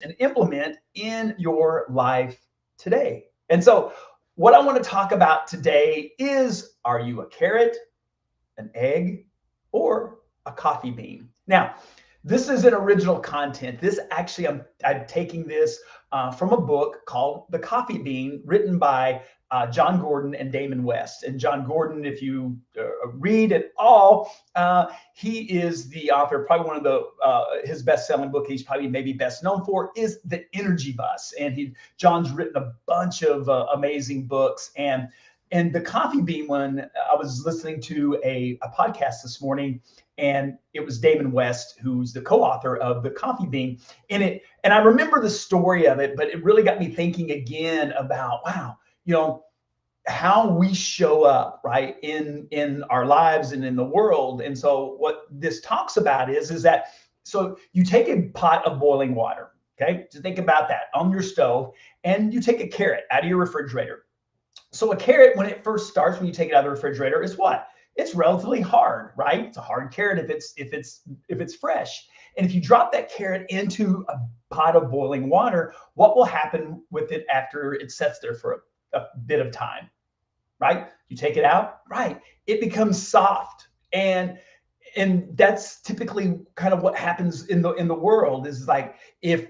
and implement in your life today. And so, what I want to talk about today is, are you a carrot, an egg, or a coffee bean? Now, this is an original content. This actually, I'm taking this from a book called The Coffee Bean, written by John Gordon and Damon West. And John Gordon, if you read at all, he is the author. Probably one of the his best-selling book he's probably maybe best known for is The Energy Bus. And John's written a bunch of amazing books. And the coffee bean one, I was listening to a podcast this morning, and it was Damon West, who's the co-author of The Coffee Bean. And I remember the story of it, but it really got me thinking again about, wow, how we show up, right, in our lives and in the world. And so what this talks about is that, so you take a pot of boiling water, okay? So think about that on your stove, and you take a carrot out of your refrigerator. So a carrot, when it first starts, when you take it out of the refrigerator, is what? It's relatively hard, right? It's a hard carrot if it's fresh. And if you drop that carrot into a pot of boiling water, what will happen with it after it sits there for a bit of time, right? You take it out, right? It becomes soft. And that's typically kind of what happens in the world, is like, if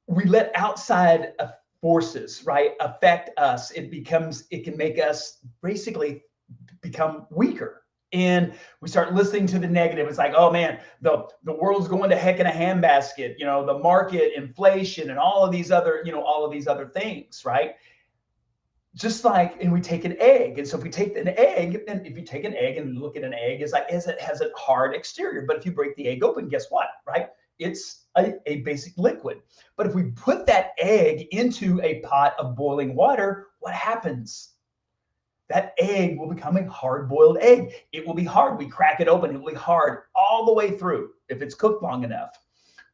we let outside forces, right, affect us, it can make us basically become weaker. And we start listening to the negative. It's like, oh man, the world's going to heck in a handbasket, the market, inflation, and all of these other things, right? Just like, and we take an egg. And so if we take an egg, and if you take an egg and look at an egg, it has a hard exterior. But if you break the egg open, guess what, right? It's a basic liquid. But if we put that egg into a pot of boiling water, what happens? That egg will become a hard-boiled egg. It will be hard. We crack it open, it will be hard all the way through if it's cooked long enough.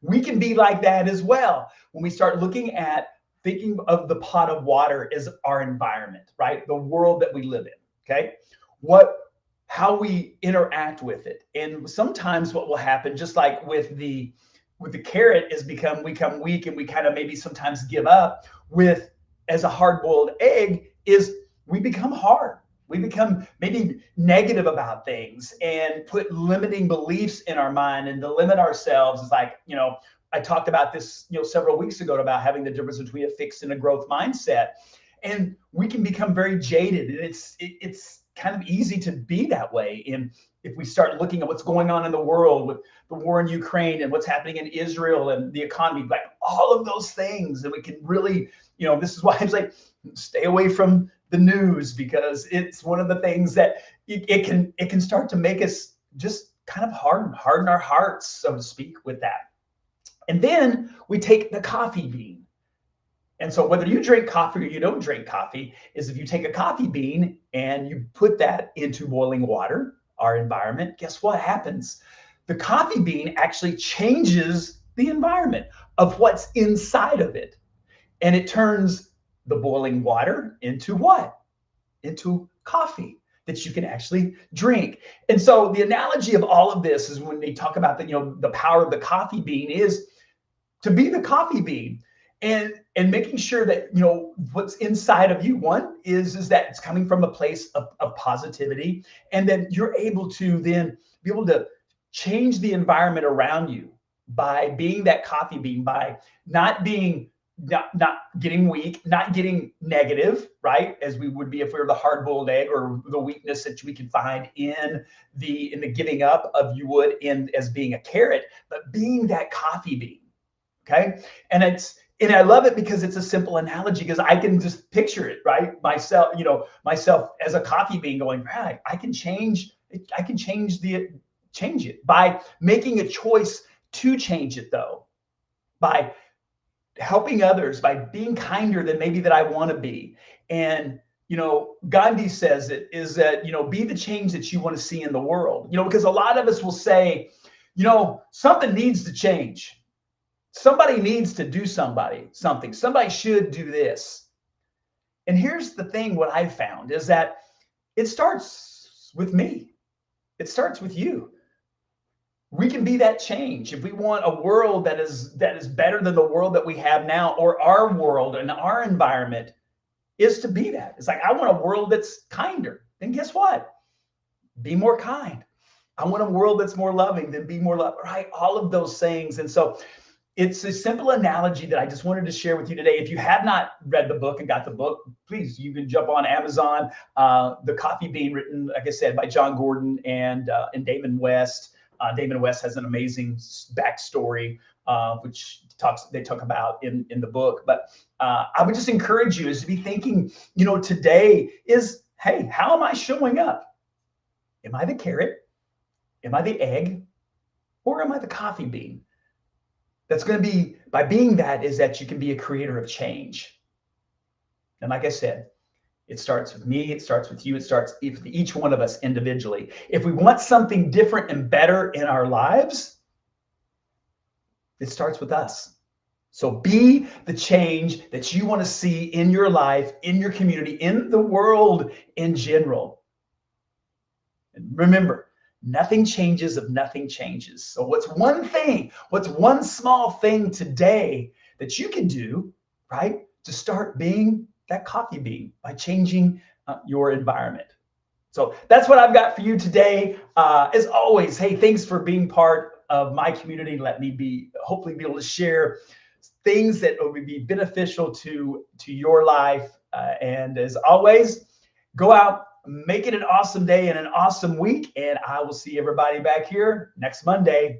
We can be like that as well when we start thinking of the pot of water as our environment, right? The world that we live in, okay? How we interact with it. And sometimes what will happen, just like with the carrot, is we become weak, and we kind of maybe sometimes give up. As a hard-boiled egg, is we become hard. We become maybe negative about things and put limiting beliefs in our mind, and to limit ourselves is like, I talked about this, several weeks ago, about having the difference between a fixed and a growth mindset. And we can become very jaded, and it's kind of easy to be that way. And if we start looking at what's going on in the world with the war in Ukraine and what's happening in Israel and the economy, like all of those things, and we can really, this is why I'm like, stay away from the news, because it's one of the things that it can start to make us just kind of harden our hearts, so to speak, with that. And then we take the coffee bean. And so whether you drink coffee or you don't drink coffee, is if you take a coffee bean and you put that into boiling water, our environment, guess what happens? The coffee bean actually changes the environment of what's inside of it. And it turns the boiling water into what? Into coffee that you can actually drink. And so the analogy of all of this is, when they talk about the power of the coffee bean, is to be the coffee bean, and making sure that what's inside of you, one is that it's coming from a place of positivity, and then you're able to then be able to change the environment around you by being that coffee bean, by not getting weak, not getting negative, right? As we would be if we were the hard-boiled egg, or the weakness that we can find in the giving up of you would in as being a carrot, but being that coffee bean. Okay. And I love it because it's a simple analogy, because I can just picture it, right? Myself as a coffee bean going, right, I can change it by making a choice to change it, though, by helping others, by being kinder than maybe that I want to be. And Gandhi says it is that, be the change that you want to see in the world. Because a lot of us will say, something needs to change. Somebody needs to do something. Somebody should do this. And here's the thing, what I've found is that it starts with me. It starts with you. we can be that change. If we want a world that is better than the world that we have now, or our world and our environment is to be that. It's like, I want a world that's kinder. Then guess what? Be more kind. I want a world that's more loving, then be more loving, right? All of those things. And so it's a simple analogy that I just wanted to share with you today. If you have not read the book and got the book, please, you can jump on Amazon. The Coffee Bean, written, like I said, by John Gordon and Damon West. Damon West has an amazing backstory, which they talk about in the book. But I would just encourage you is to be thinking, today is, hey, how am I showing up? Am I the carrot? Am I the egg? Or am I the coffee bean? That's going to be, by being that, is that you can be a creator of change. And like I said, it starts with me, it starts with you, it starts with each one of us individually. If we want something different and better in our lives, it starts with us. So be the change that you want to see in your life, in your community, in the world in general. And remember, nothing changes if nothing changes. So what's one small thing today that you can do, right, to start being that coffee bean by changing your environment? So that's what I've got for you today. As always, hey, thanks for being part of my community. Let me hopefully be able to share things that would be beneficial to your life. And as always, go out, make it an awesome day and an awesome week. And I will see everybody back here next Monday.